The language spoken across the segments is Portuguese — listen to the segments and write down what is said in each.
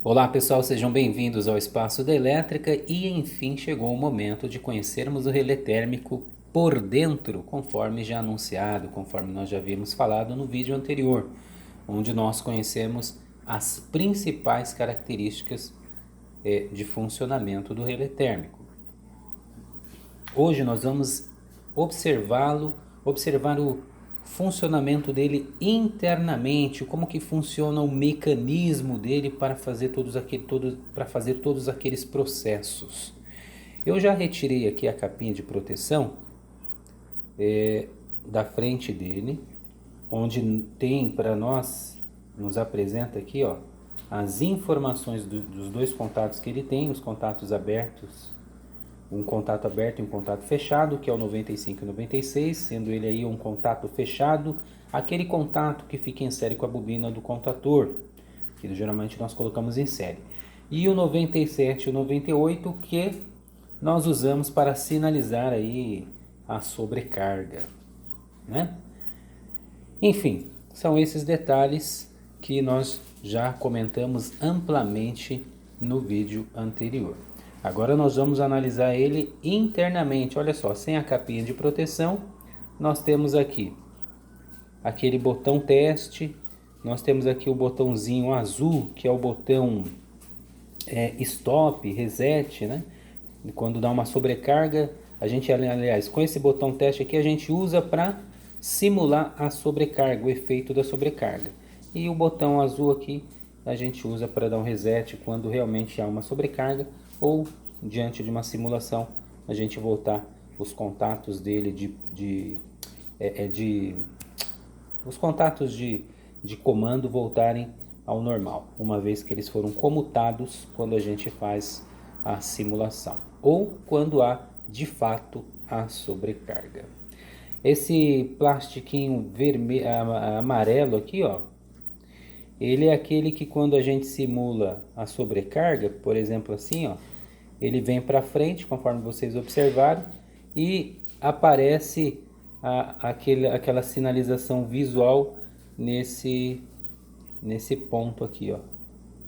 Olá pessoal, sejam bem-vindos ao Espaço da Elétrica e enfim chegou o momento de conhecermos o relé térmico por dentro, conforme já anunciado, conforme nós já havíamos falado no vídeo anterior, onde nós conhecemos as principais características de funcionamento do relé térmico. Hoje nós vamos observar o funcionamento dele internamente, como que funciona o mecanismo dele para fazer todos aqueles processos. Eu já retirei aqui a capinha de proteção da frente dele, onde tem para nós, nos apresenta aqui, ó, as informações dos dois contatos que ele tem, os contatos abertos, um contato aberto e um contato fechado, que é o 95 e 96, sendo ele aí um contato fechado, aquele contato que fica em série com a bobina do contator, que geralmente nós colocamos em série. E o 97 e o 98, que nós usamos para sinalizar aí a sobrecarga, né? Enfim, são esses detalhes que nós já comentamos amplamente no vídeo anterior. Agora nós vamos analisar ele internamente. Olha só, sem a capinha de proteção, nós temos aqui aquele botão teste, nós temos aqui o botãozinho azul, que é o botão stop, reset, né? Quando dá uma sobrecarga, a gente, aliás, com esse botão teste aqui, a gente usa para simular a sobrecarga, o efeito da sobrecarga. E o botão azul aqui a gente usa para dar um reset quando realmente há uma sobrecarga ou diante de uma simulação a gente voltar os contatos dele os contatos de comando voltarem ao normal, uma vez que eles foram comutados quando a gente faz a simulação ou quando há de fato a sobrecarga. Esse plastiquinho vermelho, amarelo aqui, ó, ele é aquele que quando a gente simula a sobrecarga, por exemplo assim, ó, ele vem para frente, conforme vocês observaram, e aparece aquela sinalização visual nesse ponto aqui, ó,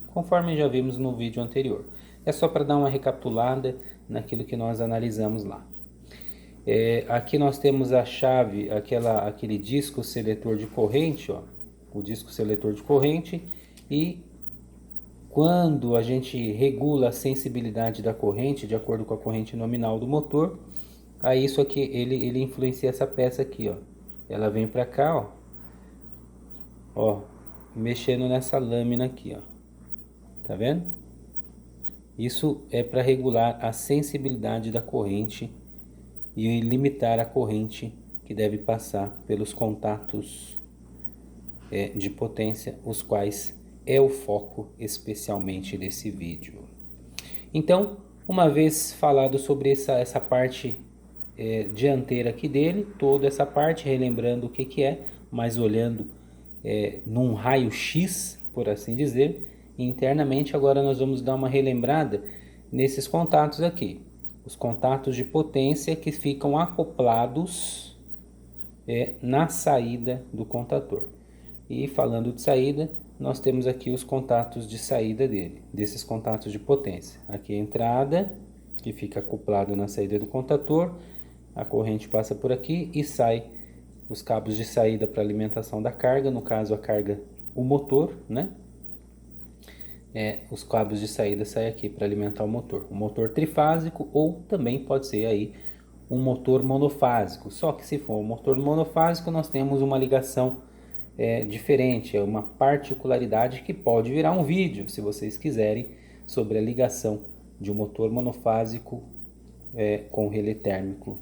conforme já vimos no vídeo anterior. É só para dar uma recapitulada naquilo que nós analisamos lá. Aqui nós temos a chave, aquele disco seletor de corrente, ó, o disco seletor de corrente, e quando a gente regula a sensibilidade da corrente de acordo com a corrente nominal do motor, aí isso aqui ele influencia essa peça aqui, ó. Ela vem para cá, ó, mexendo nessa lâmina aqui, ó. Tá vendo? Isso é para regular a sensibilidade da corrente e limitar a corrente que deve passar pelos contatos de potência, os quais é o foco especialmente desse vídeo. Então, uma vez falado sobre essa parte dianteira aqui dele, toda essa parte, relembrando o que é, mas olhando num raio-x, por assim dizer, internamente, agora nós vamos dar uma relembrada nesses contatos aqui. Os contatos de potência que ficam acoplados na saída do contator. E falando de saída, nós temos aqui os contatos de saída dele, desses contatos de potência. Aqui a entrada, que fica acoplado na saída do contator, a corrente passa por aqui e sai os cabos de saída para alimentação da carga, no caso a carga, o motor, né? Os cabos de saída saem aqui para alimentar o motor trifásico, ou também pode ser aí um motor monofásico. Só que se for um motor monofásico, nós temos uma ligação diferente, é uma particularidade que pode virar um vídeo, se vocês quiserem, sobre a ligação de um motor monofásico com relé térmico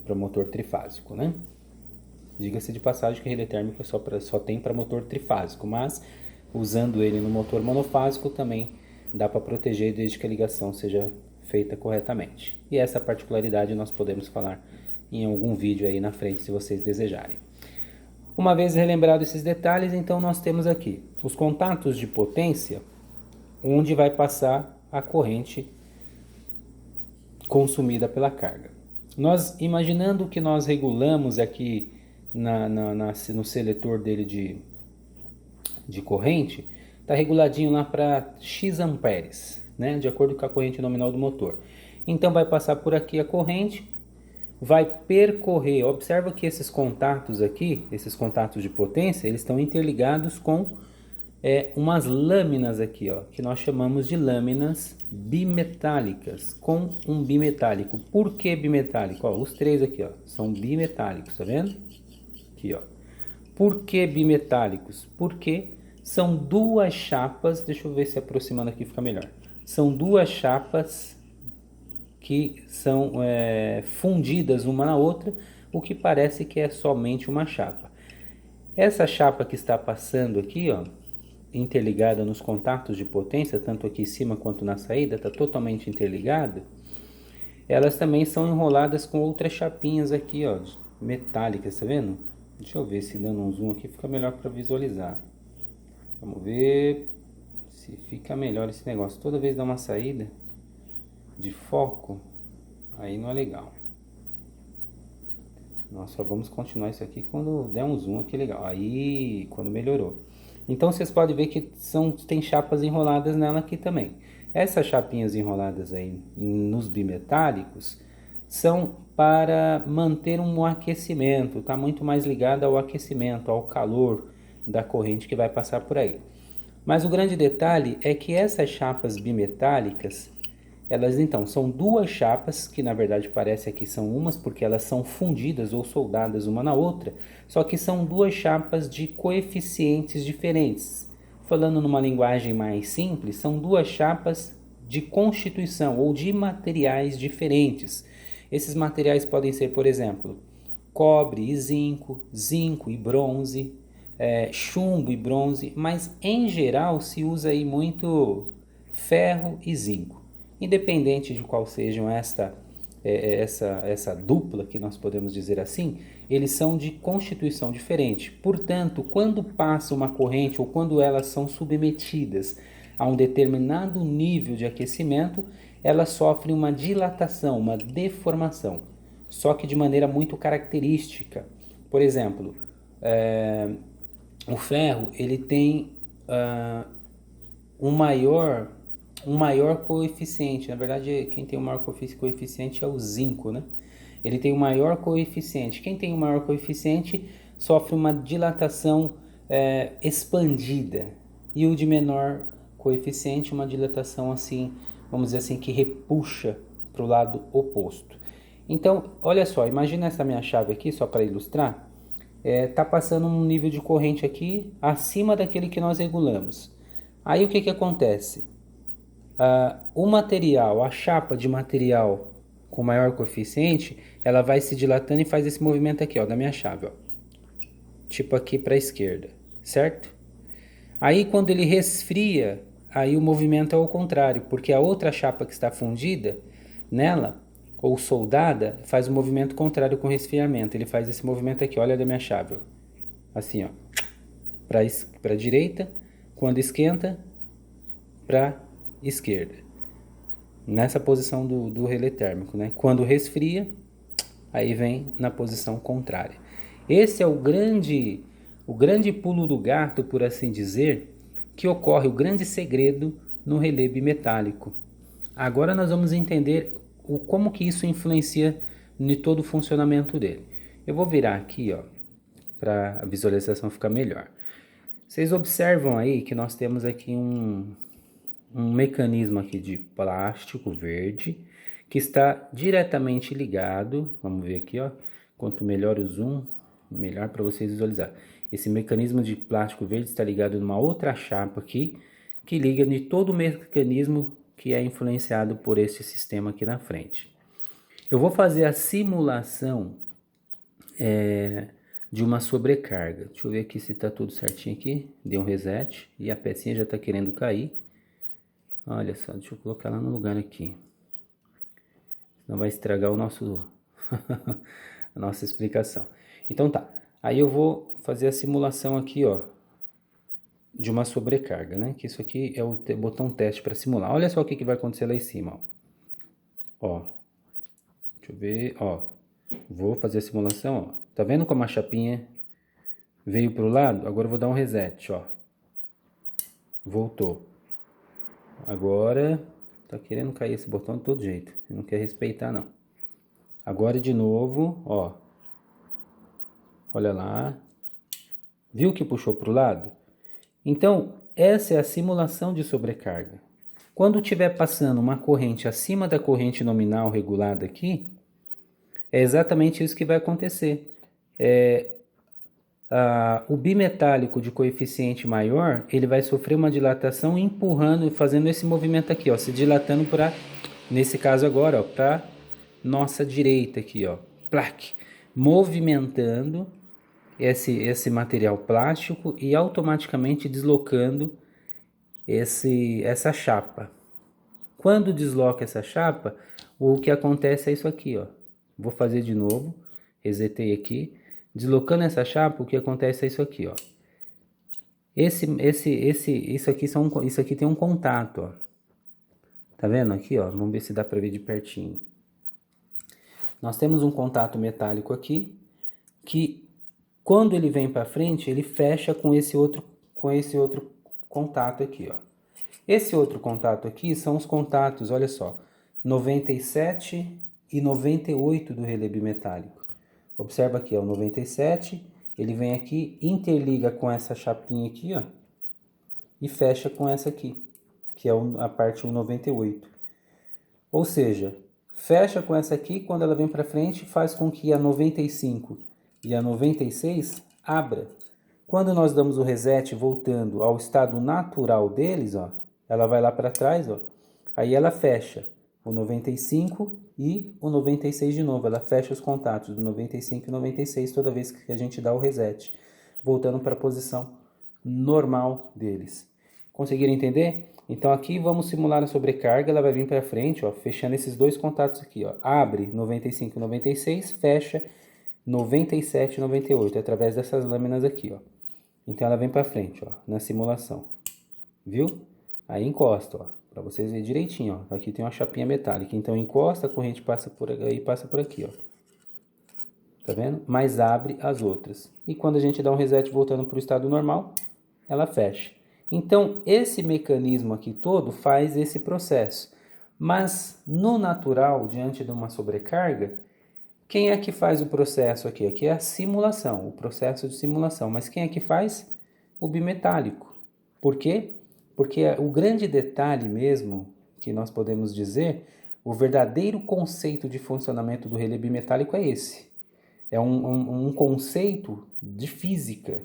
para motor trifásico, né? Diga-se de passagem que relé térmico só tem para motor trifásico, mas usando ele no motor monofásico também dá para proteger desde que a ligação seja feita corretamente. E essa particularidade nós podemos falar em algum vídeo aí na frente, se vocês desejarem. Uma vez relembrado esses detalhes, então nós temos aqui os contatos de potência, onde vai passar a corrente consumida pela carga. Nós, imaginando que nós regulamos aqui no seletor dele de corrente, Está reguladinho lá para X amperes, né? De acordo com a corrente nominal do motor. Então vai passar por aqui a corrente, vai percorrer. Observa que esses contatos aqui, esses contatos de potência, eles estão interligados com umas lâminas aqui, ó, que nós chamamos de lâminas bimetálicas, com um bimetálico. Por que bimetálico? Ó, os três aqui, ó, são bimetálicos, tá vendo? Aqui, ó. Por que bimetálicos? Porque são duas chapas, deixa eu ver se aproximando aqui fica melhor. São duas chapas que são fundidas uma na outra, o que parece que é somente uma chapa. Essa chapa que está passando aqui, ó, interligada nos contatos de potência, tanto aqui em cima quanto na saída, está totalmente interligada. Elas também são enroladas com outras chapinhas aqui, ó, metálicas, tá vendo? Deixa eu ver se dando um zoom aqui fica melhor para visualizar. Vamos ver se fica melhor esse negócio. Toda vez dá uma saída de foco, aí não é legal. Nós só vamos continuar isso aqui quando der um zoom aqui legal. Aí, quando melhorou. Então vocês podem ver que tem chapas enroladas nela aqui também. Essas chapinhas enroladas aí nos bimetálicos são para manter um aquecimento, está muito mais ligado ao aquecimento, ao calor da corrente que vai passar por aí. Mas o grande detalhe é que essas chapas bimetálicas, elas então são duas chapas, que na verdade parece que são umas, porque elas são fundidas ou soldadas uma na outra, só que são duas chapas de coeficientes diferentes. Falando numa linguagem mais simples, são duas chapas de constituição ou de materiais diferentes. Esses materiais podem ser, por exemplo, cobre e zinco, zinco e bronze, chumbo e bronze, mas em geral se usa aí muito ferro e zinco. Independente de qual sejam essa dupla, que nós podemos dizer assim, eles são de constituição diferente. Portanto, quando passa uma corrente ou quando elas são submetidas a um determinado nível de aquecimento, elas sofrem uma dilatação, uma deformação, só que de maneira muito característica. Por exemplo, o ferro ele tem um maior coeficiente. Na verdade, quem tem o maior coeficiente é o zinco, né? Ele tem o maior coeficiente. Quem tem o maior coeficiente sofre uma dilatação expandida. E o de menor coeficiente, uma dilatação assim, vamos dizer assim, que repuxa para o lado oposto. Então, olha só, imagina essa minha chave aqui, só para ilustrar. Tá passando um nível de corrente aqui acima daquele que nós regulamos. Aí o que acontece? O material, a chapa de material com maior coeficiente, ela vai se dilatando e faz esse movimento aqui, ó, da minha chave, ó. Tipo aqui para a esquerda, certo? Aí quando ele resfria, aí o movimento é o contrário, porque a outra chapa que está fundida nela, ou soldada, faz o movimento contrário com o resfriamento. Ele faz esse movimento aqui, olha da minha chave, ó. Assim, ó, para a direita, quando esquenta, para esquerda, nessa posição do relé térmico, né? Quando resfria, aí vem na posição contrária. Esse é o grande pulo do gato, por assim dizer, que ocorre, o grande segredo no relé bimetálico. Agora nós vamos entender como que isso influencia em todo o funcionamento dele. Eu vou virar aqui, ó, para a visualização ficar melhor. Vocês observam aí que nós temos aqui um mecanismo aqui de plástico verde que está diretamente ligado, vamos ver aqui, ó, quanto melhor o zoom, melhor para vocês visualizar. Esse mecanismo de plástico verde está ligado numa outra chapa aqui, que liga em todo o mecanismo que é influenciado por esse sistema aqui na frente. Eu vou fazer a simulação de uma sobrecarga. Deixa eu ver aqui se está tudo certinho aqui. Dei um reset e a pecinha já está querendo cair. Olha só, deixa eu colocar lá no lugar aqui. Senão vai estragar o nosso a nossa explicação. Então tá. Aí eu vou fazer a simulação aqui, ó, de uma sobrecarga, né? Que isso aqui é o botão teste para simular. Olha só o que vai acontecer lá em cima, ó. Deixa eu ver, ó. Vou fazer a simulação, ó. Tá vendo como a chapinha veio pro lado? Agora eu vou dar um reset, ó. voltou. Agora, tá querendo cair esse botão de todo jeito, não quer respeitar não. Agora de novo, ó, olha lá, viu que puxou para o lado? Então, essa é a simulação de sobrecarga. Quando estiver passando uma corrente acima da corrente nominal regulada aqui, é exatamente isso que vai acontecer. O bimetálico de coeficiente maior, ele vai sofrer uma dilatação empurrando, fazendo esse movimento aqui, ó, se dilatando para, nesse caso agora, ó, para nossa direita aqui, ó, plaque, movimentando esse material plástico e automaticamente deslocando essa chapa. Quando desloca essa chapa, o que acontece é isso aqui, ó. Vou fazer de novo, resetei aqui. Deslocando essa chapa, o que acontece é isso aqui, ó. Isso aqui tem um contato, ó. Tá vendo aqui, ó? Vamos ver se dá para ver de pertinho. Nós temos um contato metálico aqui, que quando ele vem para frente, ele fecha com esse outro contato aqui, ó. Esse outro contato aqui são os contatos, olha só, 97 e 98 do relé bimetálico. Observa aqui, ó, o 97, ele vem aqui, interliga com essa chapinha aqui, ó, e fecha com essa aqui, que é a parte 98. Ou seja, fecha com essa aqui, quando ela vem para frente, faz com que a 95 e a 96 abra. Quando nós damos o reset voltando ao estado natural deles, ó, ela vai lá para trás, ó, aí ela fecha o 95 e o 96 de novo. Ela fecha os contatos do 95 e 96 toda vez que a gente dá o reset, voltando para a posição normal deles. Conseguiram entender? Então aqui vamos simular a sobrecarga, ela vai vir para frente, ó, fechando esses dois contatos aqui, ó. Abre 95 e 96, fecha 97 e 98, através dessas lâminas aqui, ó. Então ela vem para frente, ó, na simulação. Viu? Aí encosta, ó, para vocês verem direitinho, ó. Aqui tem uma chapinha metálica, então encosta, a corrente passa por aí, passa por aqui, ó. Tá vendo? Mas abre as outras. E quando a gente dá um reset voltando para o estado normal, ela fecha. Então, esse mecanismo aqui todo faz esse processo. Mas no natural, diante de uma sobrecarga, quem é que faz o processo aqui? Aqui é a simulação, o processo de simulação. Mas quem é que faz? O bimetálico. Por quê? Porque o grande detalhe mesmo que nós podemos dizer, o verdadeiro conceito de funcionamento do relé bimetálico é esse. É um conceito de física.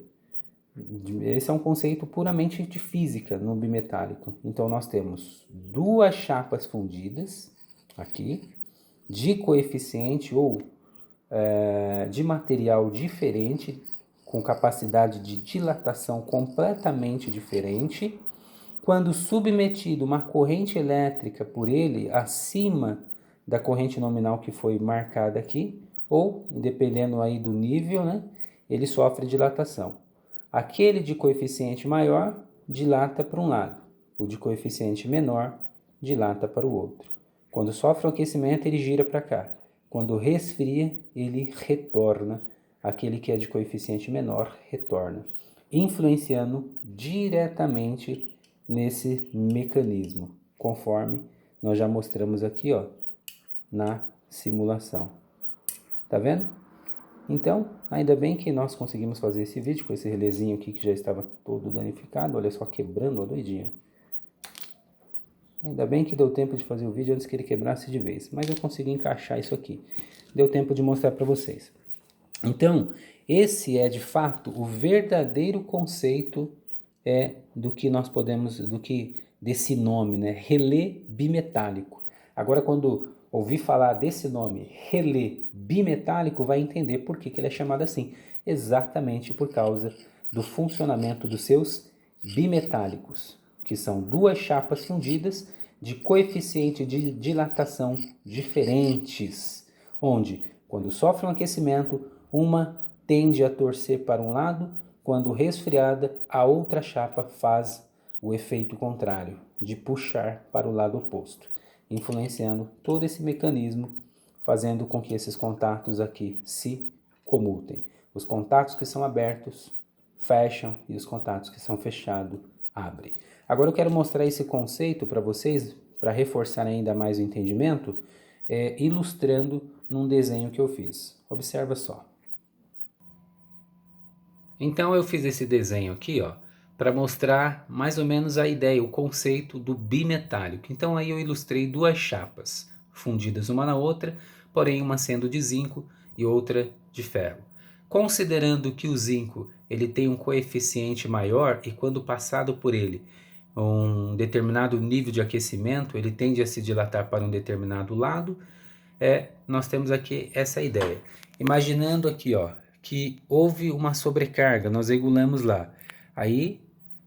Esse é um conceito puramente de física no bimetálico. Então nós temos duas chapas fundidas aqui, de coeficiente ou de material diferente, com capacidade de dilatação completamente diferente. Quando submetido uma corrente elétrica por ele acima da corrente nominal que foi marcada aqui, ou, dependendo aí do nível, né, ele sofre dilatação. Aquele de coeficiente maior dilata para um lado, o de coeficiente menor dilata para o outro. Quando sofre um aquecimento, ele gira para cá. Quando resfria, ele retorna. Aquele que é de coeficiente menor retorna, influenciando diretamente nesse mecanismo, conforme nós já mostramos aqui, ó, na simulação. Tá vendo? Então, ainda bem que nós conseguimos fazer esse vídeo com esse relézinho aqui que já estava todo danificado. Olha só, quebrando, ó, doidinho. Ainda bem que deu tempo de fazer o vídeo antes que ele quebrasse de vez. Mas eu consegui encaixar isso aqui. Deu tempo de mostrar para vocês. Então, esse é de fato o verdadeiro conceito do que nós podemos, desse nome, né? Relé bimetálico. Agora, quando ouvir falar desse nome, relé bimetálico, vai entender por que ele é chamado assim. Exatamente por causa do funcionamento dos seus bimetálicos, que são duas chapas fundidas de coeficiente de dilatação diferentes, onde, quando sofre um aquecimento, uma tende a torcer para um lado, quando resfriada, a outra chapa faz o efeito contrário, de puxar para o lado oposto, influenciando todo esse mecanismo, fazendo com que esses contatos aqui se comutem. Os contatos que são abertos fecham e os contatos que são fechados abrem. Agora eu quero mostrar esse conceito para vocês, para reforçar ainda mais o entendimento, ilustrando num desenho que eu fiz. Observa só. Então eu fiz esse desenho aqui, ó, para mostrar mais ou menos a ideia, o conceito do bimetálico. Então aí eu ilustrei duas chapas fundidas uma na outra, porém uma sendo de zinco e outra de ferro. Considerando que o zinco ele tem um coeficiente maior e quando passado por ele um determinado nível de aquecimento, ele tende a se dilatar para um determinado lado, nós temos aqui essa ideia. Imaginando aqui, ó, que houve uma sobrecarga, nós regulamos lá. Aí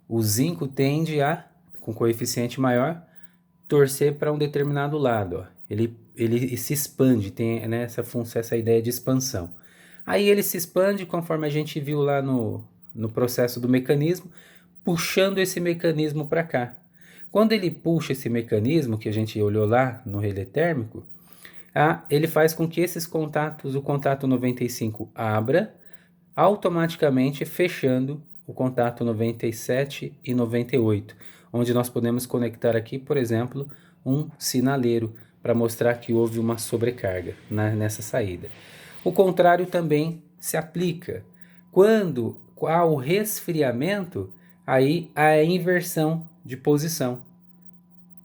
o zinco tende a, com coeficiente maior, torcer para um determinado lado. Ó. Ele se expande, tem, né, essa ideia de expansão. Aí ele se expande conforme a gente viu lá no processo do mecanismo, puxando esse mecanismo para cá. Quando ele puxa esse mecanismo, que a gente olhou lá no relé térmico, ele faz com que esses contatos, o contato 95 abra, automaticamente fechando o contato 97 e 98, onde nós podemos conectar aqui, por exemplo, um sinaleiro para mostrar que houve uma sobrecarga nessa saída. O contrário também se aplica. Quando há o resfriamento, aí há a inversão de posição.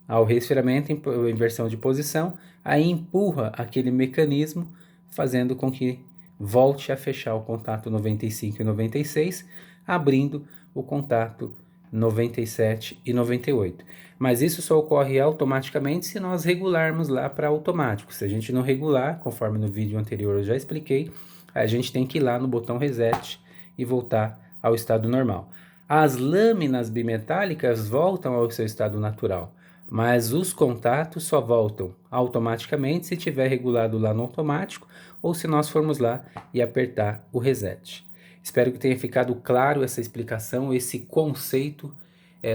Ao resfriamento, inversão de posição, aí empurra aquele mecanismo, fazendo com que volte a fechar o contato 95 e 96, abrindo o contato 97 e 98. Mas isso só ocorre automaticamente se nós regularmos lá para automático. Se a gente não regular, conforme no vídeo anterior eu já expliquei, a gente tem que ir lá no botão reset e voltar ao estado normal. As lâminas bimetálicas voltam ao seu estado natural, mas os contatos só voltam automaticamente se tiver regulado lá no automático ou se nós formos lá e apertar o reset. Espero que tenha ficado claro essa explicação, esse conceito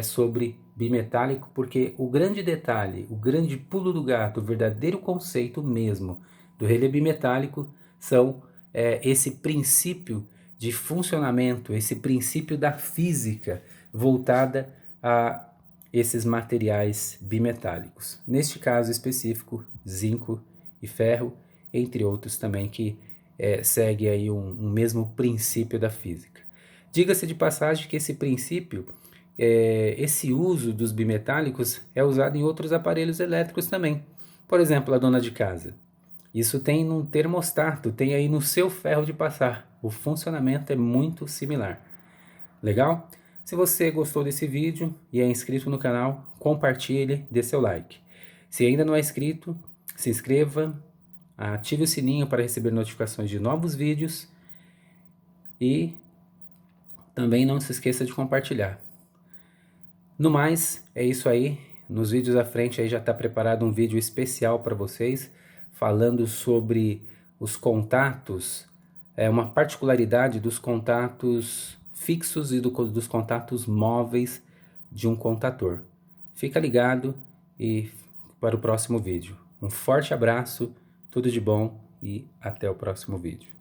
sobre bimetálico, porque o grande detalhe, o grande pulo do gato, o verdadeiro conceito mesmo do relé bimetálico são esse princípio de funcionamento, esse princípio da física voltada a esses materiais bimetálicos. Neste caso específico, zinco e ferro, entre outros também que segue aí um mesmo princípio da física. Diga-se de passagem que esse princípio, esse uso dos bimetálicos é usado em outros aparelhos elétricos também. Por exemplo, a dona de casa. Isso tem num termostato, tem aí no seu ferro de passar. O funcionamento é muito similar. Legal? Se você gostou desse vídeo e é inscrito no canal, compartilhe, dê seu like. Se ainda não é inscrito, se inscreva, ative o sininho para receber notificações de novos vídeos e também não se esqueça de compartilhar. No mais, é isso aí. Nos vídeos à frente aí já está preparado um vídeo especial para vocês, falando sobre os contatos, uma particularidade dos contatos fixos e dos contatos móveis de um contator. Fica ligado e para o próximo vídeo. Um forte abraço, tudo de bom e até o próximo vídeo.